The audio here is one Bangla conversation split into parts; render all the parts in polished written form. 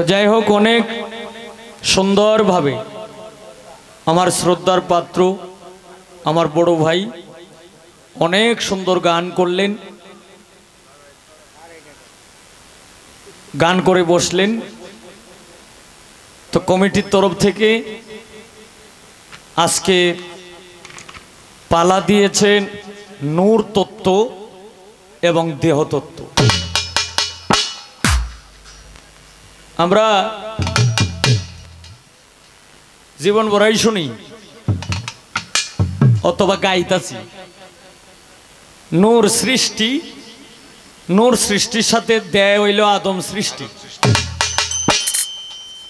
যাই হোক, অনেক সুন্দরভাবে আমার শ্রদ্ধার পাত্র আমার বড় ভাই অনেক সুন্দর গান করলেন, গান করে বসলেন। তো কমিটির তরফ থেকে আজকে পালা দিয়েছেন নূর তত্ত্ব এবং দেহতত্ত্ব। আমরা জীবন ভরাই শুনি অথবা গাইতাছি নূর সৃষ্টি, নূর সৃষ্টির সাথে দেয় হইল আদম সৃষ্টি।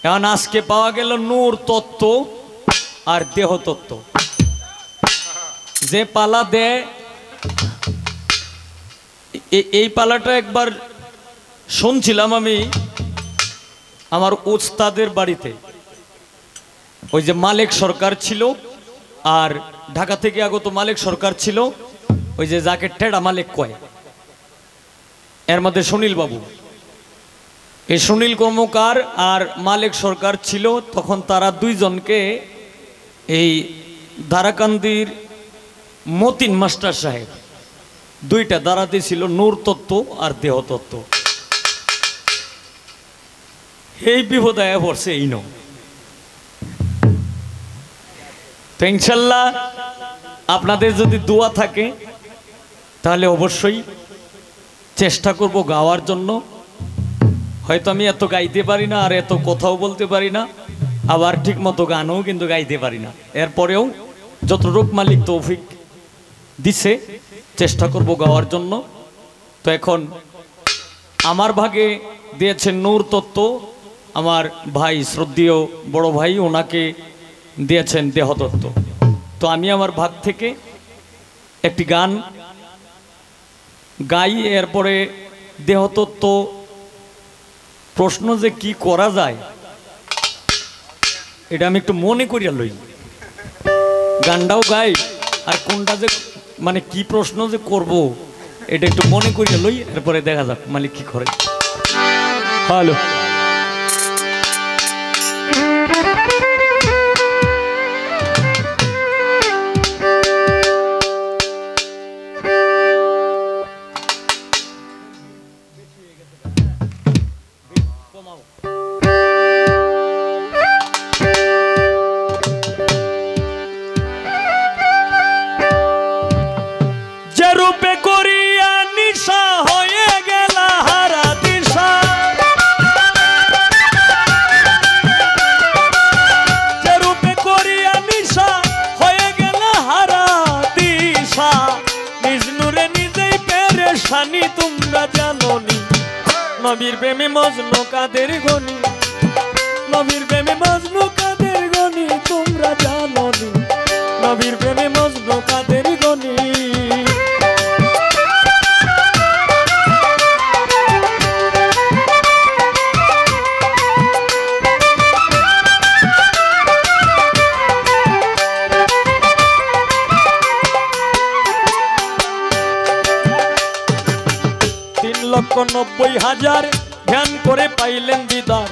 এখন আজকে পাওয়া গেল নূর তত্ত্ব আর দেহ তত্ত্ব। যে পালা দেয় এই পালাটা একবার শুনছিলাম আমি আমার উস্তাদের বাড়িতে। ওই যে মালিক সরকার ছিল আর ঢাকা থেকে আগত মালিক সরকার ছিল, ওই যে যাকে টেড়া মালিক কয়, এর মধ্যে সুনীল বাবু। এই সুনীল কর্মকার আর মালিক সরকার ছিল, তখন তারা দুইজনকে এই ধারাকান্দির মতিন মাস্টার সাহেব দুইটা দাঁড়াতে ছিল নূর তত্ত্ব আর দেহ তত্ত্ব। এই বিপদ আয়া পড়ছে এই ন। তো ইনশাল্লাহ আপনাদের যদি দোয়া থাকে তাহলে অবশ্যই চেষ্টা করব গাওয়ার জন্য। হয়তো আমি এত গাইতে পারি না আর এত কথাও বলতে পারি না, আবার ঠিক মতো গানও কিন্তু গাইতে পারি না। এরপরেও যতটুক মালিক তৌফিক দিছে চেষ্টা করব গাওয়ার জন্য। তো এখন আমার ভাগে দিয়েছেন নূর তত্ত্ব, আমার ভাই শ্রদ্ধেয় বড় ভাই ওনাকে দিয়েছেন দেহতত্ত্ব। তো আমি আমার ভাগ থেকে একটি গান গাই, এরপরে দেহতত্ত্ব প্রশ্ন যে কি করা যায় এটা আমি একটু মনে করিয়া লই, গানটাও গাই আর কোনটা যে মানে কি প্রশ্ন যে করব এটা একটু মনে করিয়া লই, এরপরে দেখা যাক মালিক কি করে। হ্যালো, তোমরা জানোনি নবীর প্রেমে মজনু কাদের গনি, নবীর প্রেমে মজনু কাদের গনি, তোমরা জানোনি নবীর প্রেমে মজনু কাদের গনি। 3,90,000 ধ্যান করে পাইলেন দিদার,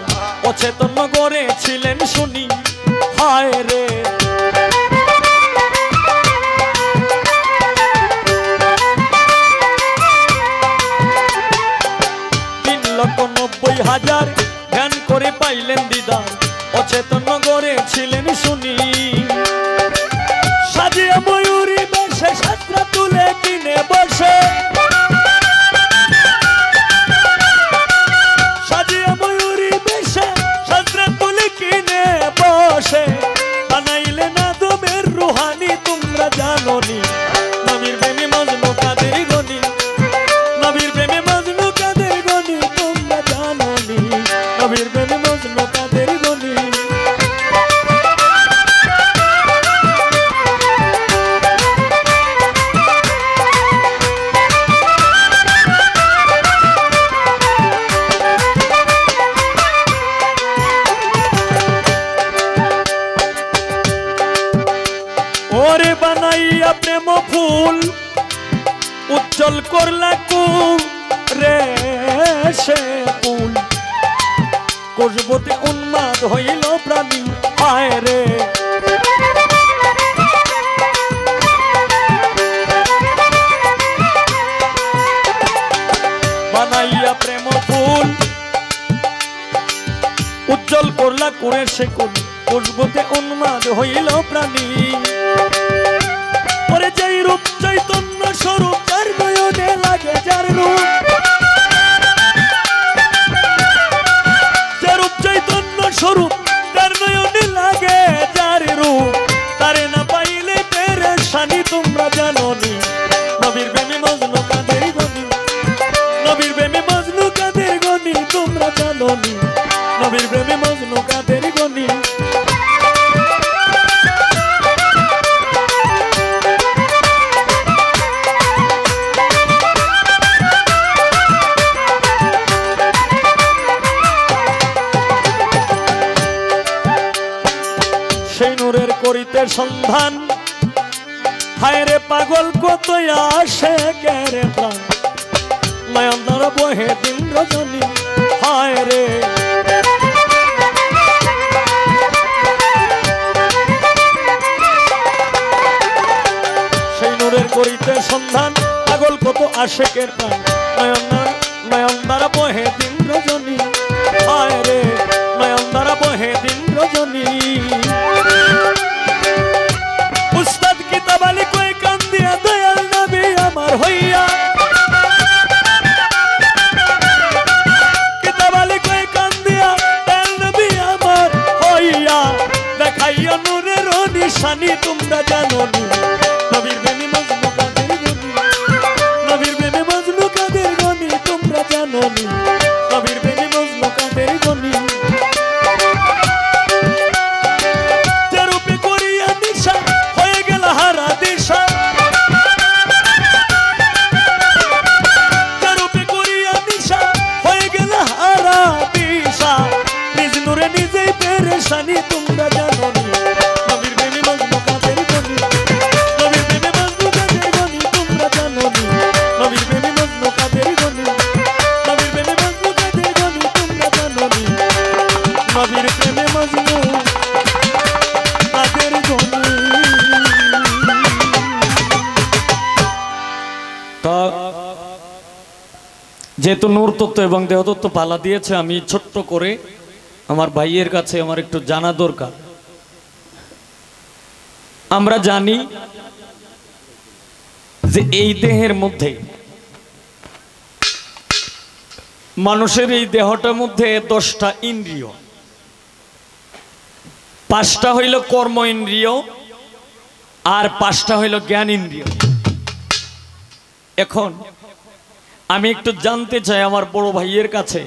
অচেতন করেছিলেন শুনি হায় রে। 3,90,000 ধ্যান করে পাইলেন দিদার, অচেতন করেছিলেন শুনি। সাজিয়া ময়ূরী বেশে সাতরা তুলে কিনে বসে, বানাইলে না দমের রুহানি, তোমরা জানোনি নবীর প্রেমে মজনু কাদের গনি, নবীর প্রেমে মজনু কাদের গনি, তোমরা জানোনি নবীর প্রেমে মজনু কাদের গনি। ওরে বানাইয়া প্রেম ফুল উজ্জ্বল করলা কু রে সে ফুল, কোষবতে উন্মাদ হইল প্রাণী হায় রে বানাইয়া প্রেম ফুল উজ্জ্বল করলা করে সে কোষবতে উন্মাদ হইল প্রাণী পরে যেই রূপ চৈতন্য স্বরূপ যার নয়নে লাগে যার রূপ স্বরূপ তার নয়নে লাগে যার রূপ তারে না পাইলে পেরেশানি তোমরা জানোনি নবীর প্রেমে মজনু কাদের গনি নবীর প্রেমে মজনু কাদের গনি তোমরা জানোনি নবীর প্রেমে মজনু কাদের গনি সেই নূরের করিতে সন্ধান হায় রে পাগল কত আসে কেরে প্রাণ নয়ন দ্বারা বহে দিন রজনী হায় রে সেই নূরের করিতে সন্ধান পাগল কত আসে কের প্রাণ নয়ন দ্বারা বহে দিন রজনী হায় রে নয়ন দ্বারা বহে দিন রজনী উস্তাদ কিতাব আলী কই কান্দিয়া দয়াল নবী আমার হইয়া কিতাব আলী কই কান্দিয়া দয়াল নবী আমার হইয়া দেখাইয়া নূরের নিশানি তোমরা জানোনি নবীর প্রেমে মজনু কাদের গনি নবীর প্রেমে মজনু কাদের গনি তোমরা জানোনি নবীর প্রেমে মজনু কাদের গনি তোমরা জানোনি নবীর প্রেমে মজনু কাদের গনি নবীর প্রেমে মজনু কাদের গনি তোমরা জানোনি নবীর প্রেমে মজনু কাদের গনি নবীর প্রেমে মজনু কাদের গনি তোমরা জানোনি নবীর প্রেমে মজনু কাদের গনি তা যেহেতু নূর তত্ত্ব এবং দেহতত্ত্ব পালা দিয়েছে আমি ছোট্ট করে আমার ভাইয়ের কাছে আমার একটু জানা দরকার আমরা জানি যে এই দেহের মধ্যে মানুষের এই দেহটার মধ্যে 10টা ইন্দ্রিয় 5টা হইল কর্ম ইন্দ্রিয় আর 5টা হইল জ্ঞান ইন্দ্রিয় এখন আমি একটু জানতে চাই আমার বড় ভাইয়ের কাছে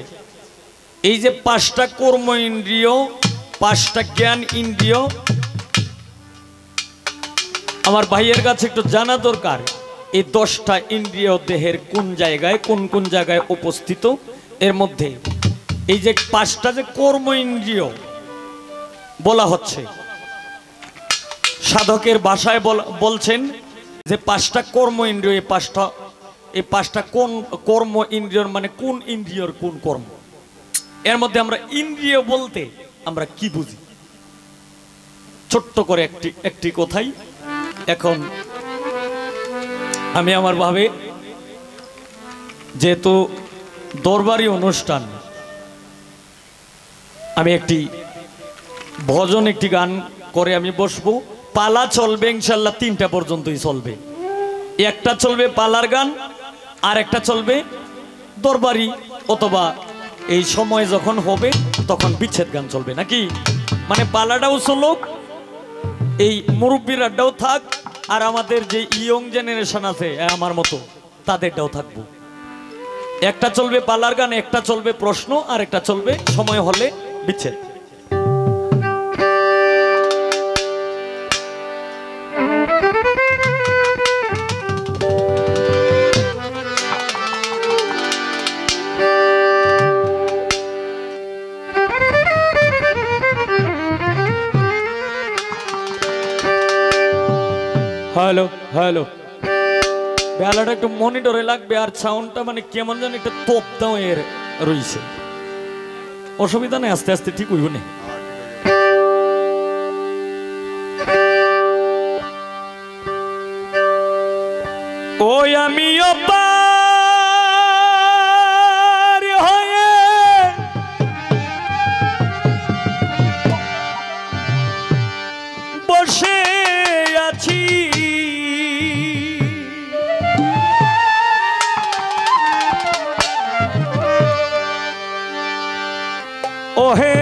এই যে 5টা কর্ম ইন্দ্রিয় 5টা জ্ঞান ইন্দ্রিয় আমার ভাইয়ের কাছে একটু জানা দরকার এই 10টা ইন্দ্রিয় দেহের কোন জায়গায় উপস্থিত এর মধ্যে এই যে 5টা যে কর্ম ইন্দ্রিয় বলা হচ্ছে সাধকের ভাষায় বলছেন যে 5টা কর্ম ইন্দ্রিয় এই 5টা কোন কর্ম ইন্দ্রিয়র মানে কোন ইন্দ্রিয়র কোন কর্ম এর মধ্যে আমরা ইন্দ্রিয় বলতে আমরা কি বুঝি ছোট্ট করে একটি কথাই এখন আমি আমার ভাবে যেহেতু দরবারি অনুষ্ঠান আমি একটি ভজন একটি গান করে আমি বসবো পালা চলবে ইনশাআল্লাহ 3টা পর্যন্তই চলবে একটা চলবে পালার গান আর একটা চলবে দরবারি অথবা এই সময় যখন হবে তখন বিচ্ছেদ গান চলবে নাকি মানে পালাটাও চলুক এই মুরব্বীরাটাও থাক আর আমাদের যে ইয়ং জেনারেশন আছে আমার মতো তাদেরটাও থাকবো একটা চলবে পালার গান একটা চলবে প্রশ্ন আর একটা চলবে সময় হলে বিচ্ছেদ হ্যালো হ্যালো বেলাটা একটু মনিটরে লাগবে আর সাউন্ডটা মানে কেমন যেন একটা তোপ দাও এর রয়েছে অসুবিধা নেই, আস্তে আস্তে ঠিক হইব না। ওই আমিও পার হয়ে বসে আছি, ওহে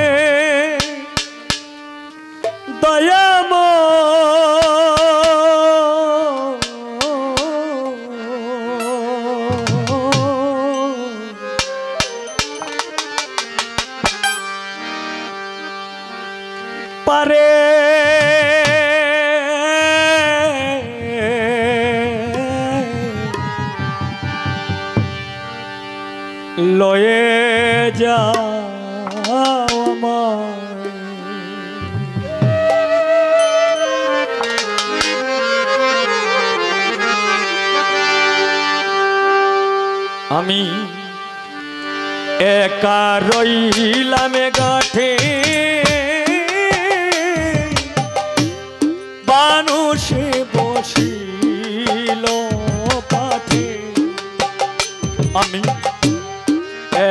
পারে লয়ে যাও আমায়, আমি একা রইলাম গাঠে, মানুষে বসিল পাঠে, আমি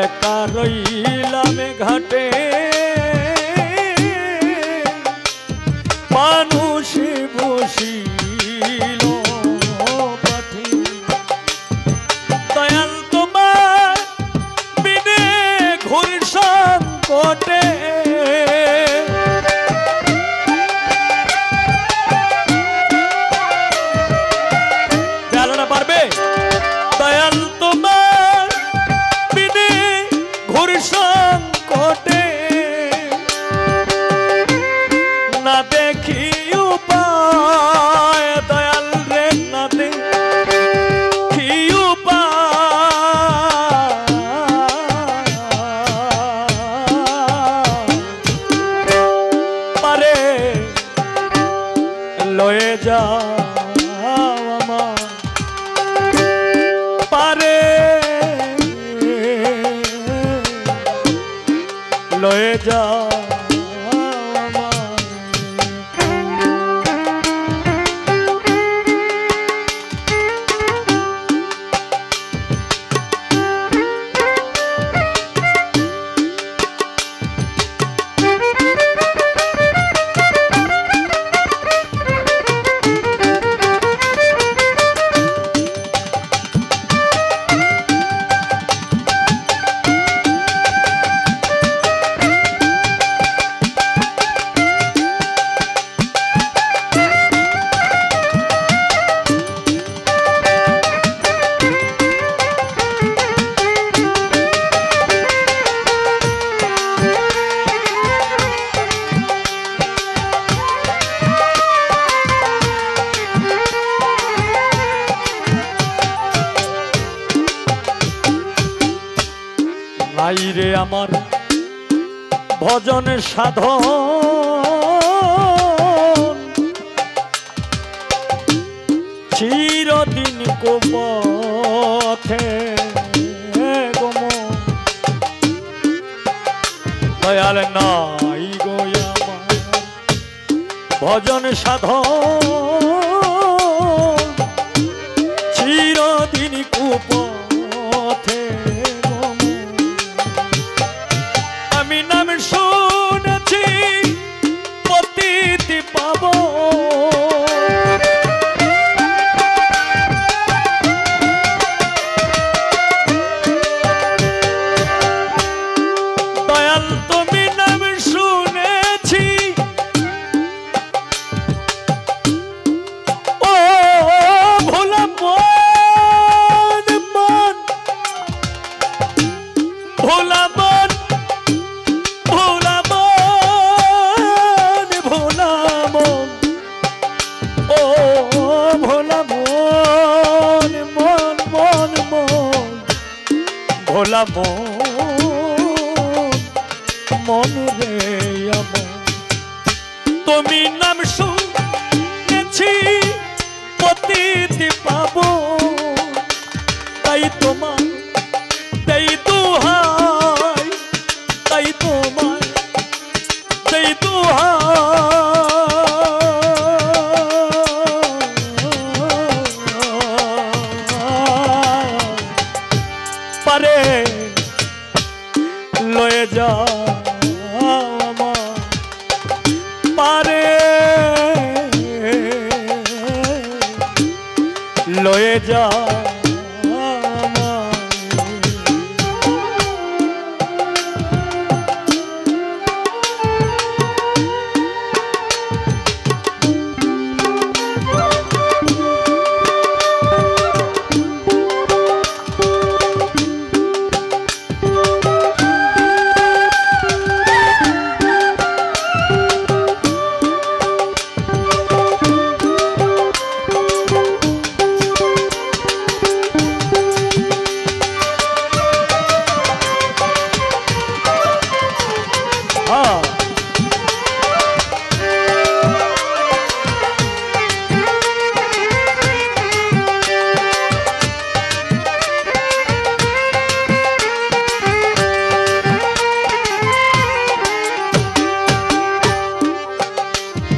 একা রইলাম ঘাটে, মানুষে বসিল পাঠে, দয়াল তোমার বিনে ঘুর সংকটে, পারবে দয়াল তোমার বিনে ঘোর সংকটে, না দেখি উপায় দয়াল রে, না দেখি উপায়, পারে লয়ে যাও আমার, পারে লয়ে যাও নাই রে আমার ভজন সাধন, চিরদিন কোপথে গম, দয়াল নাই গো আমার ভজন সাধন, চিরদিন কোপথে গম, আমি নাম শুনেছি পতিতি পাবো, দয়াল তুমি নাম শুনেছি, ও ভোলা মন মন, ভোলা মন, ভোলা মন, ভোলা মন, ও ভোলা মন মন মন মন, ভোলা মন মন রে আমার, তুমি নাম শুনেছি পতিতি পাবো, তাই তোমার তাই দুহাই, তাই তো পারে লয়ে যাও আমার পারে লয়ে যাও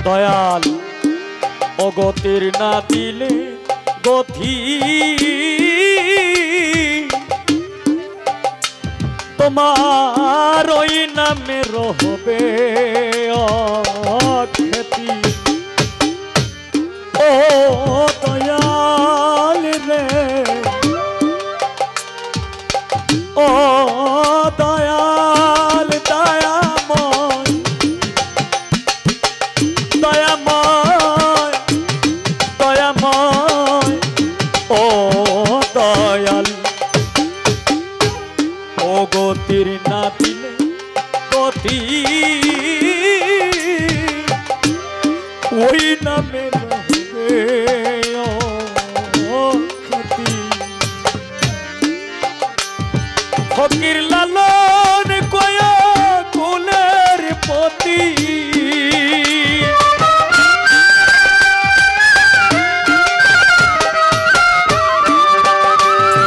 দয়াল অগতির না দিলে গতি তোমার ওই নামে রহবে অখ্যাতি ও দয়াল রে ও দয়াল দয়াময় দয়াময় দয়াময় ও দয়াল ও গতির না দিলে গতি ওই নামে রহবে অখ্যাতি ফকির লালন কয়া কুলের পতি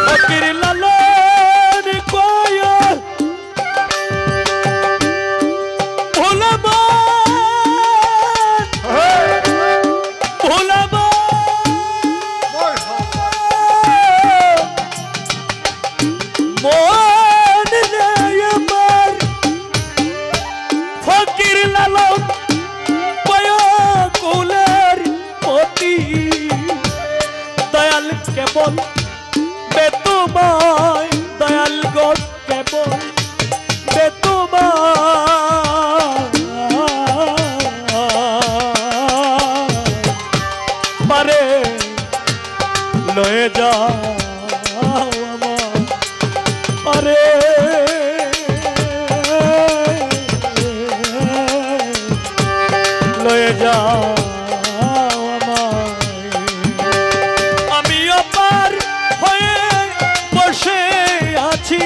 ফকির লালন কয়া ভোলাবা ভোলাবা মন রে আমার ফকির লালন কয়া কুলের পতি দয়াল কেবল বেতুমায় দয়াল গো কেবল বেতুমায় পারে লয়ে যাও আমার পারে লয়ে যাও আমি অপার হয়ে বসে আছি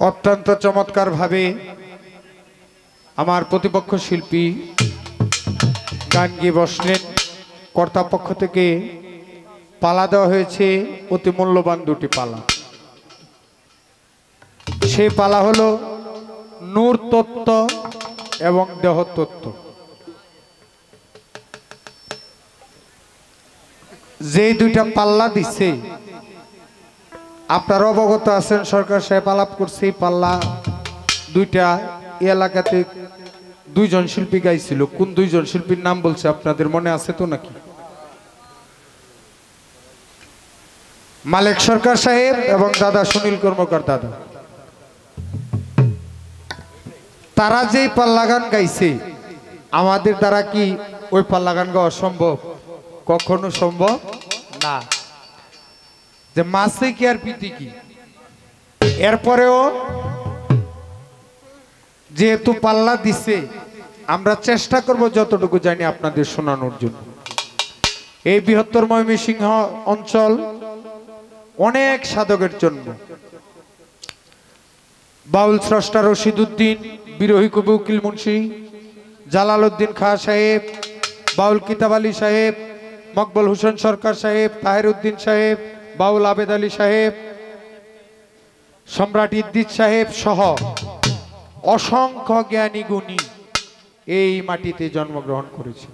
অত্যন্ত চমৎকার ভাবে আমার প্রতিপক্ষ শিল্পী গান গিয়ে বসলেন। কর্তাপক্ষ থেকে পালা দেওয়া হয়েছে অতি মূল্যবান দুটি পালা। সেই পালা হলো নূর তত্ত্ব এবং দেহ তত্ত্ব। যে দুইটা পাল্লা দিছে আপনারা অবগত আছেন, সরকার সাহেব আলাপ করছে। পাল্লা দুইটা এলাকাতে দুইজন শিল্পী গাইছিল। কোন দুইজন শিল্পীর নাম বলছে আপনাদের মনে আছে তো নাকি? মালিক সরকার সাহেব এবং দাদা সুনীল কর্মকার দাদা। তারা যেই পাল্লা গান গাইছে আমাদের দ্বারা কি ওই পাল্লা গান গাওয়া সম্ভব? কখনো সম্ভব না। যে মাছে কি আর পিটি কি। এরপরেও যেহেতু পাল্লা দিছে আমরা চেষ্টা করব যতটুকু জানি আপনাদের শোনানোর জন্য। এই বৃহত্তর ময়মনসিংহ অঞ্চল অনেক সাধকের জন্য বাউল স্রষ্টা রশিদ উদ্দিন, বিরোহী কবি উকিল মুন্সি জালাল উদ্দিন খাঁ সাহেব, বাউল কিতাব আলী সাহেব, মকবুল হোসেন সরকার সাহেব, তাহের উদ্দিন সাহেব, বাউল আবেদ আলী সাহেব, সম্রাট ইদ্দিস সাহেব সহ অসংখ্য জ্ঞানী গুণী এই মাটিতে জন্মগ্রহণ করেছে।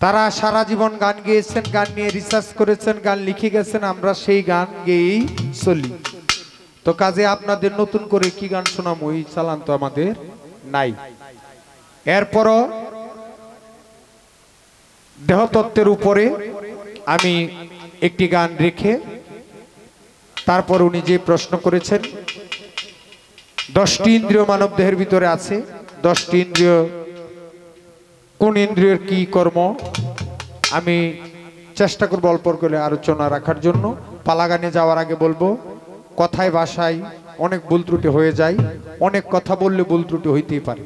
তারা সারা জীবন গান গেয়েছেন, গান নিয়ে রিসার্চ করেছেন, গান লিখে গেছেন। আমরা সেই গান গেয়েই চলি। তো কাজে আপনাদের নতুন করে কি গান শোনাবো এই চালান তো আমাদের নাই। এরপরও দেহতত্ত্বের উপরে আমি একটি গান রেখে তারপর উনি যে প্রশ্ন করেছেন 10টি ইন্দ্রিয় মানব দেহের ভিতরে আছে। 10টি ইন্দ্রিয় কোন ইন্দ্রিয়ের কি কর্ম আমি চেষ্টা করব অল্প করে আলোচনা রাখার জন্য। পালা গানে যাওয়ার আগে বলবো, কথায় ভাষায় অনেক ভুল ত্রুটি হয়ে যায়। অনেক কথা বললে ভুল ত্রুটি হইতেই পারে।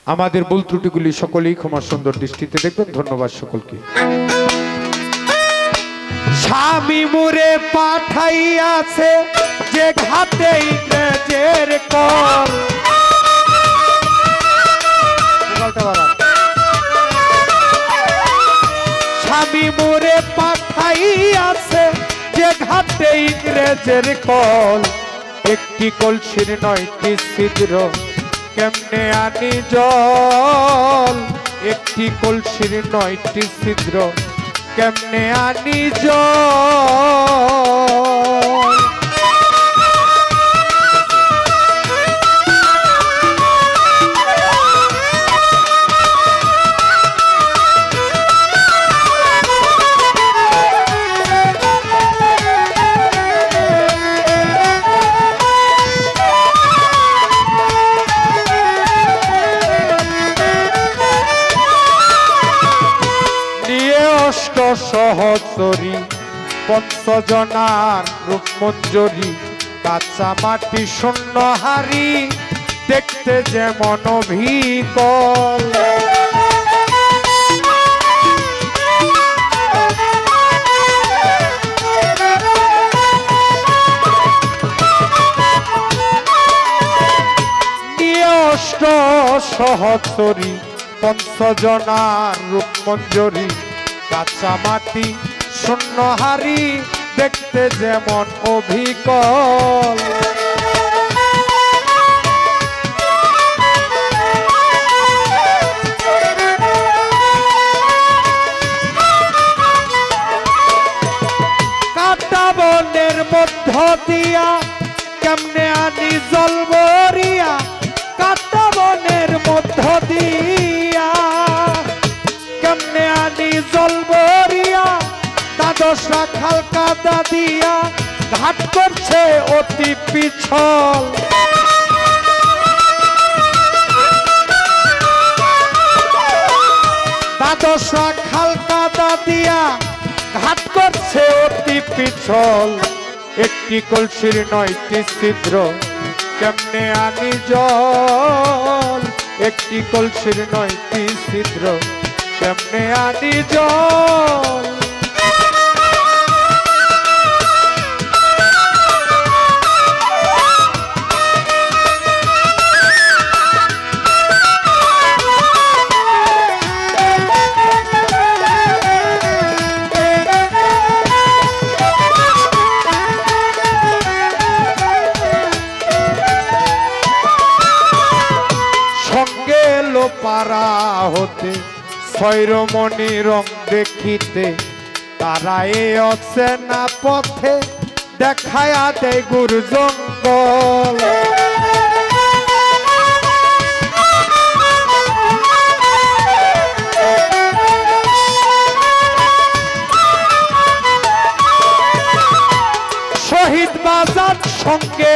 আমাদের ভুল ত্রুটিগুলি সকলেই ক্ষমা সুন্দর দৃষ্টিতে দেখবেন। ধন্যবাদ সকলকে। স্বামী মুরে পাঠাইয়াছে যে ঘাতে ইংরেজের কল। স্বামী মুরে পাঠাইয়াছে যে ঘাতে ইংরেজের কল। একটি কলসির 9টি ছিদ্র কেমনে আনি জল। একটি কলসির 9টি ছিদ্র কেমনে আনি জল। সহচরী পঞ্চজনার রূপমঞ্জরি কাঁচা মাটি শূন্য হারি দেখতে যেমন অভিকল। অষ্ট সহচরী পঞ্চজনার রূপমঞ্জরি কাঁচা মাটি শূন্য হারি দেখতে যেমন অভিকল। কাটা বনের মধ্য দিয়া কেমনে আনি জল ভরিয়া। কাটা বনের মধ্য দিয়া কেমনে আনি জল ভরিয়া। দ্বাদশা খাল কাদা দিয়া ঘাট করছে অতি পিছল। দ্বাদশা খাল কাদা দিয়া ঘাট করছে অতি পিছল। একটি কলসির 9টি ছিদ্র কেমনে আনি জল। একটি কলসির 9টি ছিদ্র কেমনে আনি জল। এলো পারা হতে ছয়রমণি রং দেখিতে তারা এ অচেনা পথে দেখায়া দেয় গুরু জঙ্গল শহীদ বাজার সঙ্গে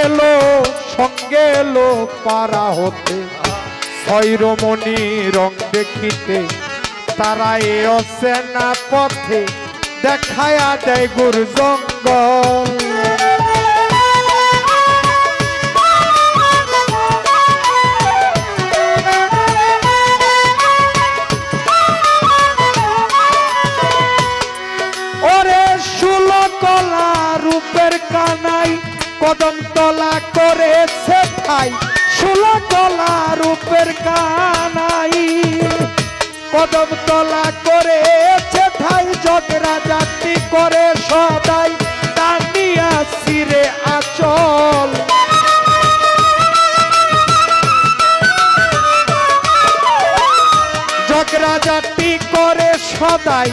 এলো পারা হতে ছয়রমণি রং দেখিতে তারা এ অচেনা পথে দেখায়া দেয় গুরু জঙ্গল ওরে ষোলকলা রূপের কানাই কদম তলা করেছে ঠাই ষোলকলা রূপের কানাই কদম তলা করেছে ঠাই জগরা জাতি করে সদাই টানিয়া ছিঁড়ে আঁচল জগরা জাতি করে সদাই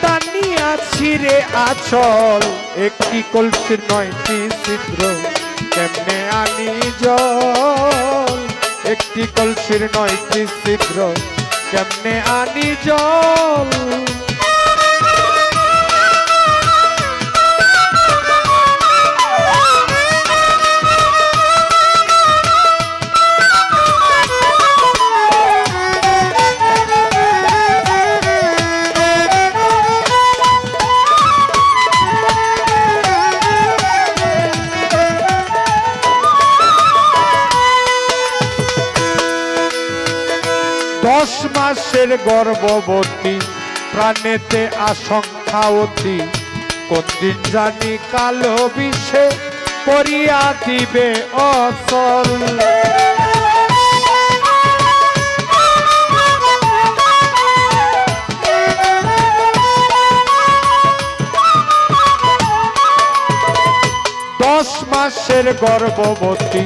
টানিয়া ছিঁড়ে আঁচল একটি কলসির 9টি ছিদ্র কেমনে আনি জল একটি কলসির 9টি ছিদ্র কেমনে আনি জল দশ মাসের গর্ভবতী প্রাণেতে আশঙ্কা অতি কোন দিন জানি কালো বিষে করিয়া দিবে অচল দশ মাসের গর্ভবতী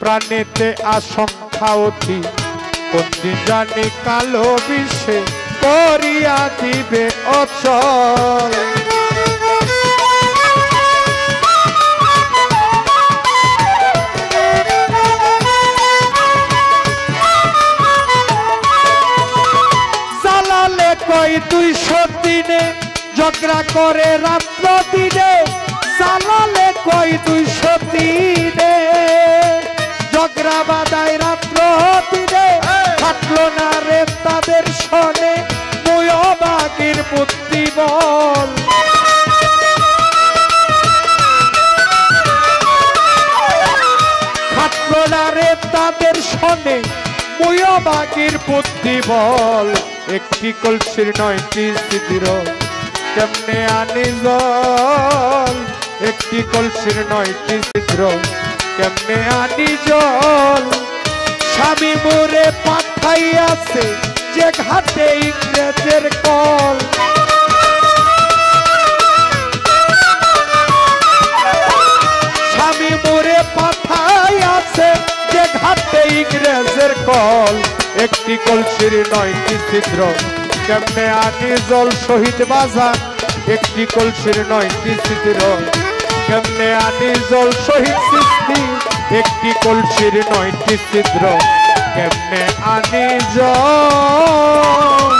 প্রাণেতে আশঙ্কা অতি কোন দিন জানি কালো বিষে করিয়া দিবে অচল চালালে কই 200 দিনে ঝগড়া করে রাত্র দিনে চালালে কই 200 দিনে ঝগড়া বাদায় রাত্র দিনে থাকলো না রে তাদের শোনে মুয়বাগির বুদ্ধি বল থাকলো না রে তাদের শোনে মুয়বাগির বুদ্ধি বল একটি কলসির 9টি ছিদ্র কেমনে আনি জল একটি কলসির 9টি ছিদ্র কেমনে আনি জল স্বামী মোরে পাঠাইয়াছে যে ঘাটে ইংরেজের কল স্বামী মোরে পাঠাইয়াছে যে ঘাটে ইংরেজের কল একটি কলসির 9টি ছিদ্র কেমনে আনি জল শহীদ বাজার একটি কলসির 9টি ছিদ্র কেমনে আনি জল শহীদ সৃষ্টি একটি কলসির 9টি ছিদ্র কেমনে আনি জল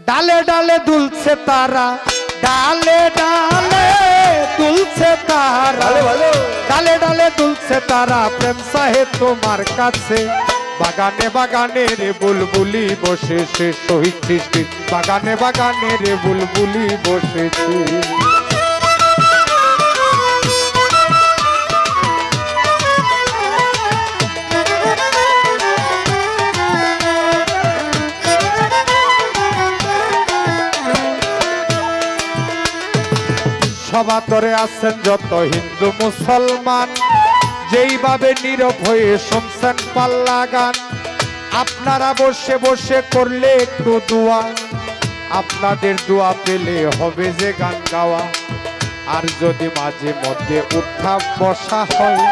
ডালে ডালে দুলছে তারা ডালে ডালে দুলছে তারা ডালে ডালে দুলছে তারা প্রেম সাহে তোমার কাছে বাগানে বাগানে রে বুলবুলি বসেছে শহীদ সৃষ্টি বাগানে বাগানে রে বুলবুলি বসেছে সবাতরে আছেন যত হিন্দু মুসলমান যেইভাবে নীরব হয়ে শুনছেন পাল্লা গান আপনারা বসে বসে করলে একটু দোয়া, আপনাদের দোয়া পেলে হবে যে গান গাওয়া। আর যদি মাঝে মধ্যে উঠা বসা হয়,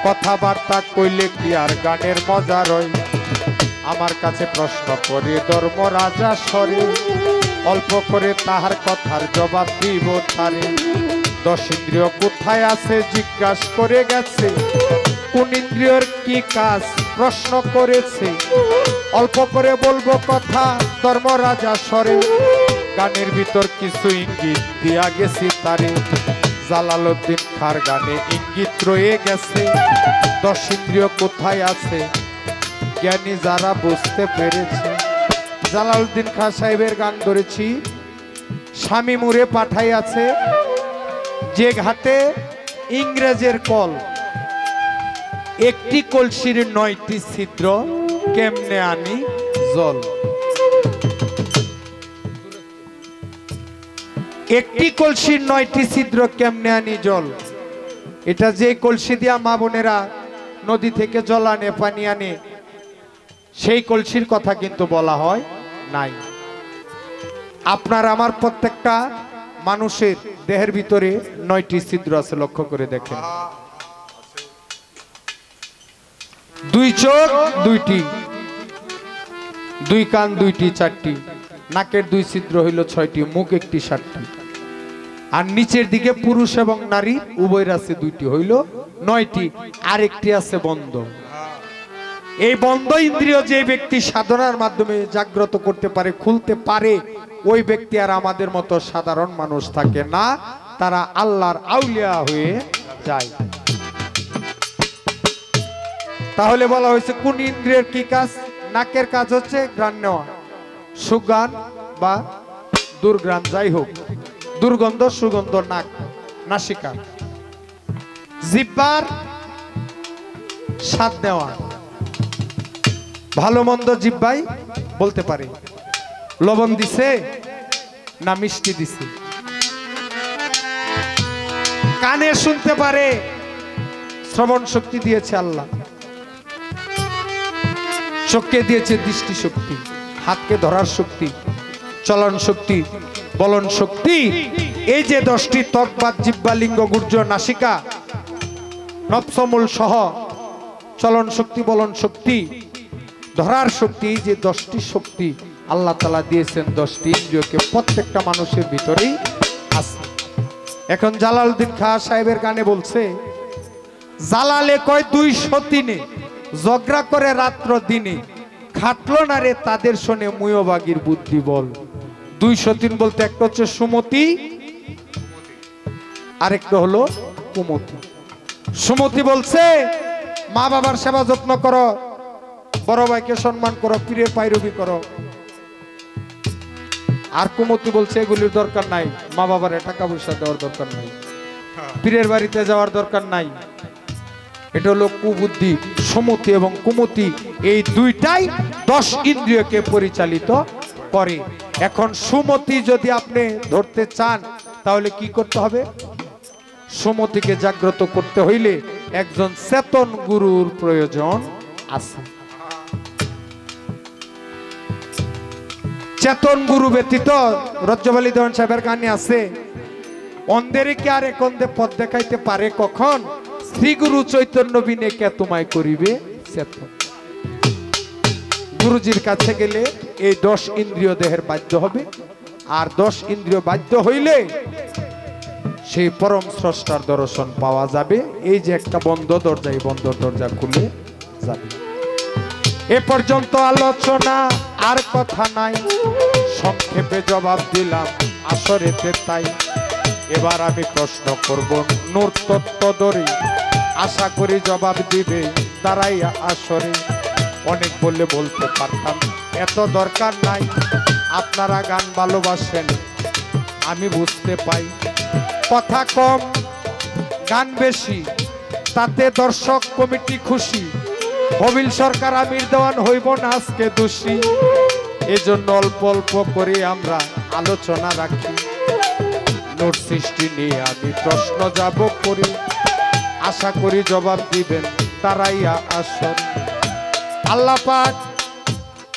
কথাবার্তা কইলে কি আর গানের মজা রয়। আমার কাছে প্রশ্ন করে ধর্মরাজা স্বরে, অল্প করে তাহার কথার জবাব দিব তারে। 10 ইন্দ্রিয় কোথায় আছে জিজ্ঞাসা করে গেছে, কোন ইন্দ্রিয়র কি কাজ প্রশ্ন করেছে। অল্প করে বলবো কথা ধর্মরাজা স্বরে, গানের ভিতর কিছু ইঙ্গিত দিয়া গেছি তারে। জালালউদ্দিন খাঁর গানে ইঙ্গিত রয়ে গেছে, 10 ইন্দ্রিয় কোথায় আছে জ্ঞানী যারা বুঝতে পেরেছে। জালালউদ্দিন খাঁ সাহেবের গান ধরেছি। স্বামী মুরে পাঠাই আছে, যে ঘাটে ইংরেজের কল, একটি কলসির 9টি ছিদ্র, কেমনে আনি জল। একটি কলসির 9টি ছিদ্র, কেমনে আনি জল। এটা যে কলসি দিয়া মা বোনেরা নদী থেকে জল আনে, পানি আনে, সেই কলসির কথা কিন্তু বলা হয় নাই। আপনার আমার প্রত্যেকটা মানুষের দেহের ভিতরে 9টি ছিদ্র আছে, লক্ষ্য করে দেখেন। 2 চোখ 2টি, 2 কান 2টি 4টি, নাকের 2 ছিদ্র হইল 6টি, মুখ 1টি 7টি। আর নিচের দিকে পুরুষ এবং নারী উভয়ের আছে 2টি, হইল 9টি। আরেকটি আছে বন্ধ। এই বন্ধ ইন্দ্রিয় যে ব্যক্তি সাধনার মাধ্যমে জাগ্রত করতে পারে, খুলতে পারে, ওই ব্যক্তি আর আমাদের মতো সাধারণ মানুষ থাকে না, তারা আল্লাহর আউলিয়া হয়ে যায়। তাহলে বলা হয়েছে কোন ইন্দ্রিয়ের কি কাজ। নাকের কাজ হচ্ছে ঘ্রাণ নেওয়া, সুঘ্রাণ বা দুর্ঘ্রাণ, যাই হোক, দুর্গন্ধ সুগন্ধ নাক নাসিকা। জিহ্বার স্বাদ নেওয়া, ভালো মন্দ জিহ্বাই বলতে পারে, লবণ দিছে না মিষ্টি দিছে। কানে শুনতে পারে, শ্রবণ শক্তি দিয়েছে আল্লাহ। চোখকে দিয়েছে দৃষ্টি শক্তি, হাতকে ধরার শক্তি, চলন শক্তি, বলন শক্তি। এই যে 10টি ত্বক, বাত, জিহ্বা, লিঙ্গ, গুর্জ, নাসিকা, নবসমূল সহ চলন শক্তি, বলন শক্তি, ধরার শক্তি, এই যে 10টি শক্তি আল্লাহ তাআলা দিয়েছেন 10টি ইন্দ্রিয়কে, প্রত্যেকটা মানুষের ভিতরেই আছে। এখন জালালউদ্দিন খাঁ সাহেবের গানে বলছে, জালালে কয় 203 ঝগড়া করে রাত্র দিনে, খাটলো না রে তাদের শোনে মুয়বাগির বুদ্ধি বল। 203 বলতে একটা হচ্ছে সুমতি, আরেকটা হলো কুমতি। সুমতি বলছে মা বাবার সেবা যত্ন করো, বড় ভাইকে সম্মান করো, পীরের পায়রবি করো। আর কুমতি বলছে এগুলির দরকার নাই, মা বাবার টাকা পয়সা দেওয়ার দরকার নাই, পীরের বাড়িতে যাওয়ার দরকার নাই। এটা হলো কুবুদ্ধি। সুমতি এবং কুমতি এই দুইটাই 10 ইন্দ্রিয়কে পরিচালিত করে। এখন সুমতি যদি আপনি ধরতে চান তাহলে কি করতে হবে? সুমতিকে জাগ্রত করতে হইলে একজন চেতন গুরুর প্রয়োজন আছে। চেতন গুরু ব্যতীত রজ্জব আলী দেওয়ান সাহেবের গানে আছে, অন্ধেরে কে আর একন্ধে পথ দেখাইতে পারে কখন, শ্রী গুরু চৈতন্য বিনে কে তোমায় করিবে চেতন। গুরুজির কাছে গেলে এই 10 ইন্দ্রিয় দেহের বাধ্য হবে, আর 10 ইন্দ্রিয় বাধ্য হইলে সেই পরম স্রষ্টার দর্শন পাওয়া যাবে। এই যে একটা বন্ধ দরজা, এই বন্ধ দরজা খুলে যাবে। এ পর্যন্ত আলোচনা আর কথা নাই, সংক্ষেপে জবাব দিলাম আসরেতে তাই। এবার আমি প্রশ্ন করব নূর তত্ত্ব ধরে, আশা করি জবাব দিবে দাঁড়াইয়া আসরে। অনেক বললে বলতে পারতাম, এত দরকার নাই। আপনারা গান ভালোবাসেন আমি বুঝতে পাই, কথা কম গান বেশি, তাতে দর্শক কমিটি খুশি। হবিল সরকার আমির দেওয়ান হইব না আজকে দোষী, এজন্য অল্প অল্প করে আমরা আলোচনা রাখি। নূর সৃষ্টি নিয়ে আমি প্রশ্ন যাব করি, আশা করি জবাব দিবেন তারাইয়া আসন। আল্লাহ পাক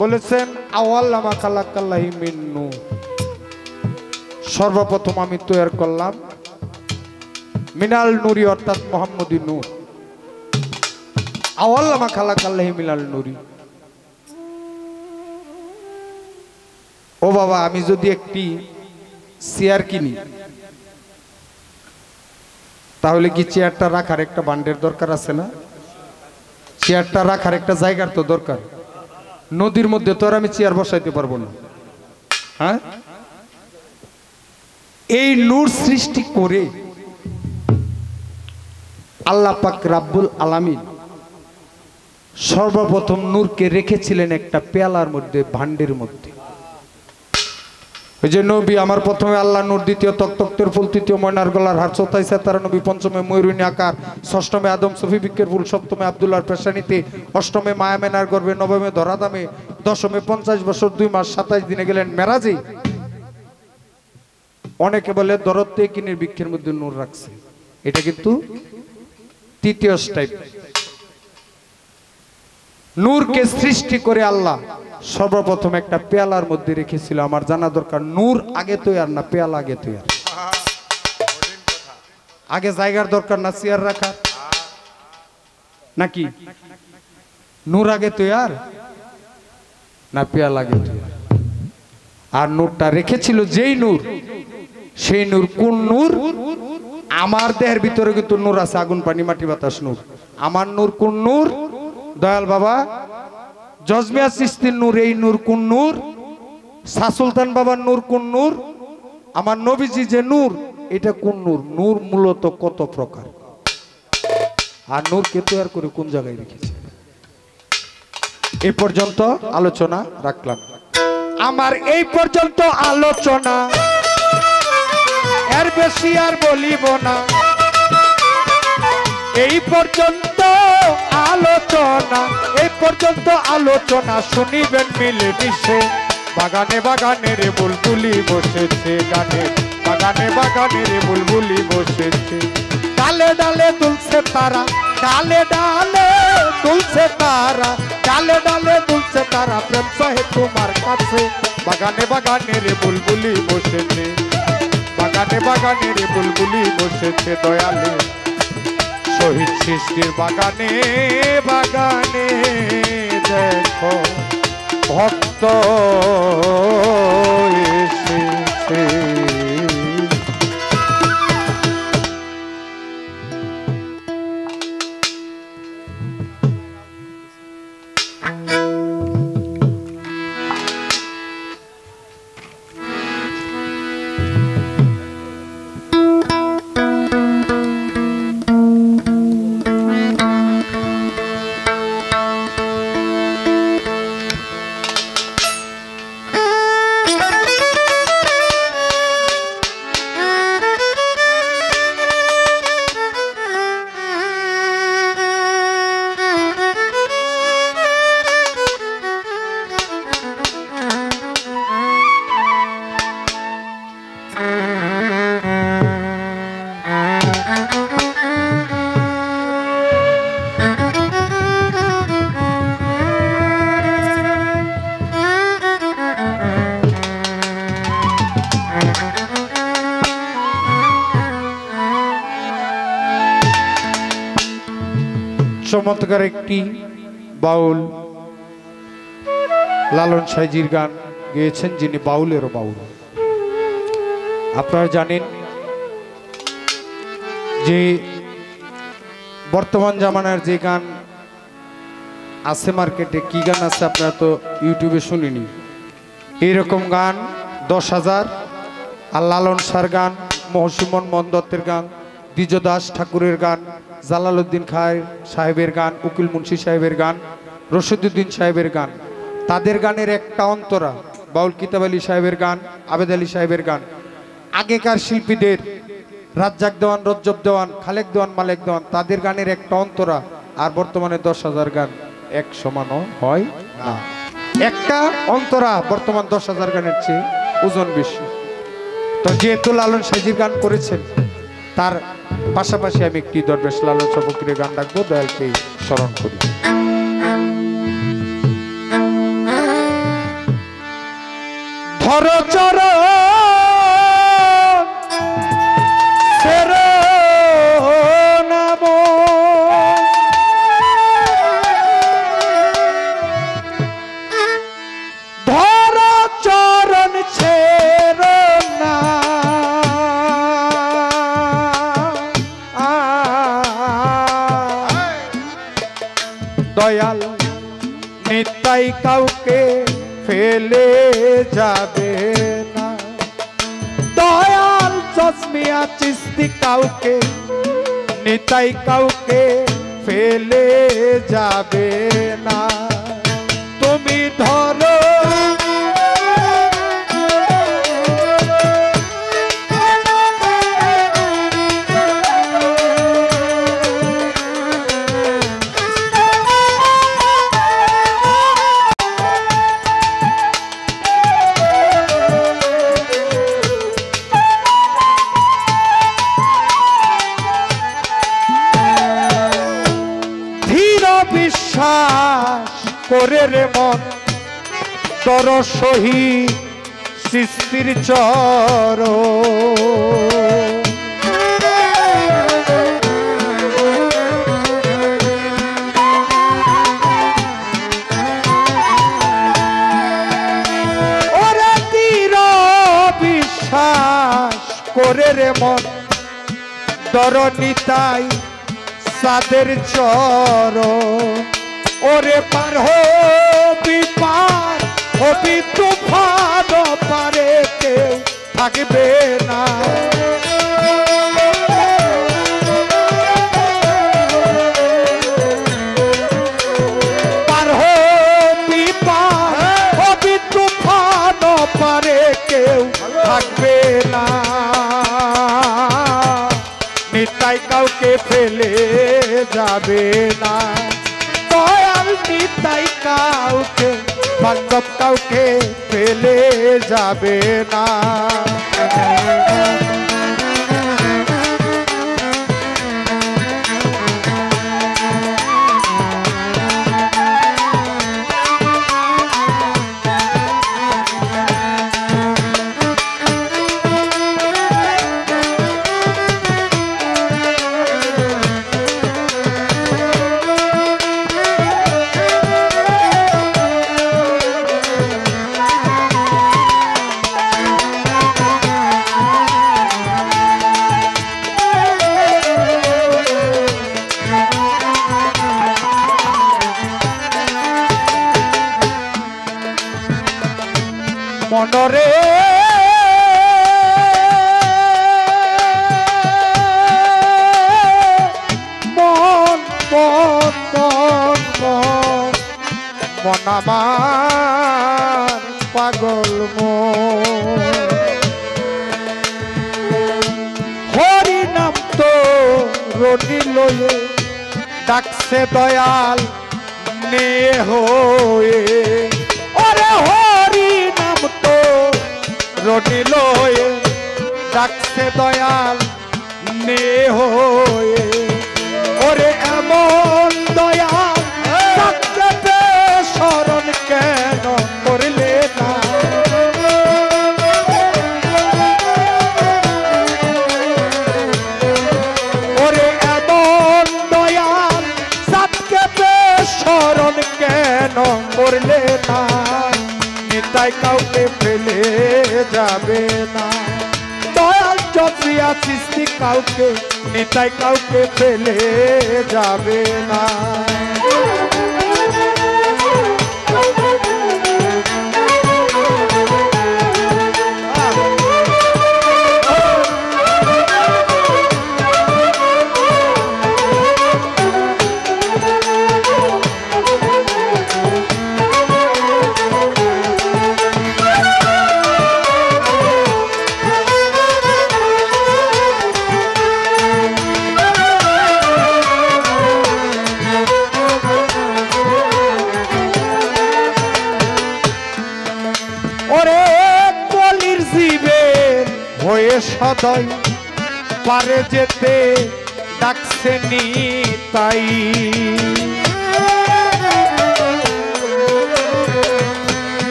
বলেছেন আওয়াল্লামা খালাকাল্লাহি মিন নূর, সর্বপ্রথম আমি তৈরি করলাম মিনাল নূরি অর্থাৎ মুহাম্মদী নূর। আওয়াল্লামা খালাকাল্লাহি মিনাল নূরি। ও বাবা, আমি যদি একটি চেয়ার কিনি তাহলে কি চেয়ারটা রাখার একটা বান্ডের দরকার আছে না? চেয়ারটা রাখার একটা জায়গার তো দরকার। নদীর মধ্যে তো আর আমি চেয়ার বসাইতে পারবো না। হ্যাঁ, এই নূর সৃষ্টি করে আল্লাহ পাক রাব্বুল আলামিন সর্বপ্রথম নূরকে রেখেছিলেন একটা পেয়ালার মধ্যে, ভান্ডের মধ্যে। ওই যে নবী আমার প্রথমে আল্লাহ নূর, দ্বিতীয় তক্তক্তের ফুল, তৃতীয় ময়নার গলার হার, চৌথায় সেতারা নবী, পঞ্চমে ময়ূরিনী আকার, ষষ্ঠমে আদম সফি বৃক্ষের ফুল, সপ্তমে আব্দুল্লাহর পেশানিতে, অষ্টমে মায়ামেনার গর্ভে, নবমে ধরাদামে, দশমে 50 বছর 2 মাস 27 দিনে গেলেন মেরাজে। অনেকে বলে দরদতে কিনের বৃক্ষের মধ্যে নূর রাখছে, এটা কিন্তু তৃতীয় স্টেপ। নূরকে সৃষ্টি করে আল্লাহ সর্বপ্রথম একটা পেয়ালার মধ্যে রেখেছিল। আমার জানা দরকার নূর আগে তৈয়ার না পেয়ালা আগে তৈয়ার? আগে জায়গার দরকার না চেয়ার রাখার, নাকি নূর আগে তৈয়ার না পেয়ালা আগে তৈয়ার? আর নূরটা রেখেছিল যেই নূর, সেই নূর কোন নূর? আমার দেহের ভিতরে কিন্তু নূর আছে, আগুন পানি মাটি বাতাস নূর। আমার নূর কোন নূর? দয়াল বাবা জজমিয়া চিশতির নূর। এই নূর কোন নূর? শাহ সুলতান বাবার নূর কোন নূর? আমার নবীজি যে নূর, এটা কোন নূর? নূর মূলত কত প্রকার, আর নূরকে তৈরি করে কোন জায়গায় রেখেছে? এই পর্যন্ত আলোচনা রাখলাম। আমার এই পর্যন্ত আলোচনা, এর বেশি আর বলিব না। এই পর্যন্ত আলোচনা, এই পর্যন্ত আলোচনা শুনিবেন মিলে মিশে। বাগানে বাগানে রে বুলবুলি বসেছে, গানে বাগানে বাগানে রে বুলবুলি বসেছে। ডালে ডালে দুলছে তারা, ডালে ডালে দুলছে তারা, ডালে ডালে দুলছে তারা, প্রেম চাহে তোমার কাছে। বাগানে বাগানে রে বুলবুলি বসেছে, বাগানে বাগানে রে বুলবুলি বসেছে। দয়ালে শহীদ সৃষ্টির বাগানে বাগানে দেখো ভক্ত এসেছে। চমৎকার একটি বাউল লালন সাইজির গান গেয়েছেন, যিনি বাউলেরও বাউল। আপনারা জানেন যে বর্তমান জামানার যে গান আছে মার্কেটে, কি গান আছে আপনারা তো ইউটিউবে শুনিনি। এইরকম গান 10,000। আর লালন সার গান, মহসিমন মন্দত্তের গান, দ্বিজদাস ঠাকুরের গান, জালালউদ্দিন খাঁ সাহেবের গান, উকিল মুন্সি সাহেবের গান, রশিদউদ্দিন সাহেবের গান, তাদের গানের একটা অন্তরা। বাউল কিতাব আলী সাহেবের গান, আবেদ আলী সাহেবের গান, আগেকার শিল্পীদের রাজ্জাক দেওয়ান, রজ্জব দেওয়ান, খালেক দেওয়ান, মালেক দেওয়ান, তাদের গানের একটা অন্তরা। আর বর্তমানে 10,000 গান এক সমানও হয় না। একটা অন্তরা বর্তমান 10,000 গানের চেয়ে ওজন বেশি। তো যেহেতু লালন সাইজির গান করেছেন, তার পাশাপাশি আমি একটি দরবেশ লালন শাহ ফকিরের গান ডাকবো, দয়ালকে স্মরণ করি। ধর চর নাম ধর চরণ ছের না দয়াল নিতাই কাউকে ফেলে যাবে না দয়াল চশমিয়া চিস্তি কাউকে নিতাই কাউকে ফেলে যাবে না তুমি ধরো বিশ্বাস করে রে মন তর সহি সৃষ্টির চর ওরে তীর বিশ্বাস করে রে মন তর নিতাই সাদের চর ওরে পার হবি তুফান পারে কেউ থাকবে না পার হবি তুফান পারে কেউ থাকবে না নিতাই কাউকে ফেলে যাবে না দয়াল নিতাই কাউকে বান্ধব কাউকে ফেলে যাবে না মনরে মন মন মন মন আমার পাগল মন হরি নাম তো রনি লয়ে ডাকছে দয়াল নে হয়ে ওরে হরি নাম তো রনি লয়ে ডাকছে দয়াল নে হয়ে ওরে এমন দয়াল ডাকতে শরণ কেন করলে না ওরে এমন দয়াল ডাকতে শরণ কেন করলে না নিতাই কাউকে ফেলে যাবে না দয়াল চন্দ্রিয়া সৃষ্টি কাউকে নিতাই কাউকে ফেলে যাবে না হয়ে সদয় পারে যেতে ডাকছে নিতাই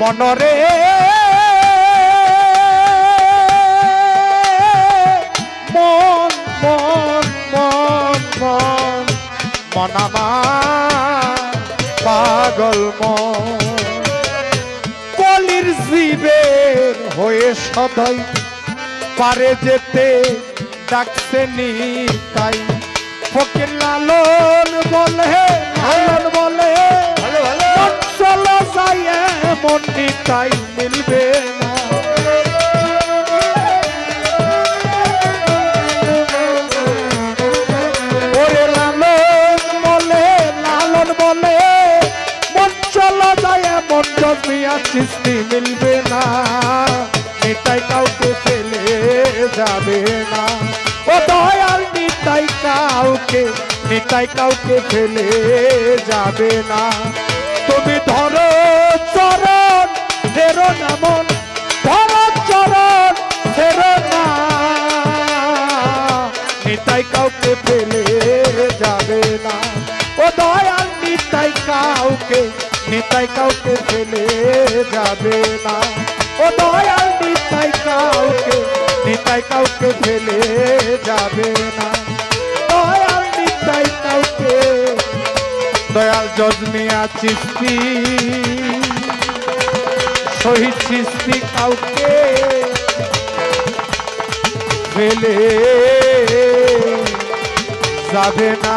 মনরে মন মন মন মন মন আমার পাগল মন কলির জীবের হয়ে সদাই পারে যেতে ডাকছে নিতাই ফকির লালন বলে মন চলো যাই মন নিতাই মিলবে না ওরে লালন বলে মন চলো যাই মন জমিয়া চিস্তি মিলবে না নিতাই কাউকে ফেলে যাবে না ও দয়াল নিতাই কাউকে ফেলে যাবে না তুমি ধরো চরণ ফেরো না মন ধরো চরণ ফেরো না নিতাই কাউকে ফেলে যাবে না ও দয়াল নিতাই কাউকে ফেলে যাবে না ও দয়াল নিতাই কাউকে ফেলে যাবে না দয়াল নিতাই কাউকে দয়াল জজমিয়া চিস্তি শহীদ চিস্তি কাউকে ফেলে যাবে না।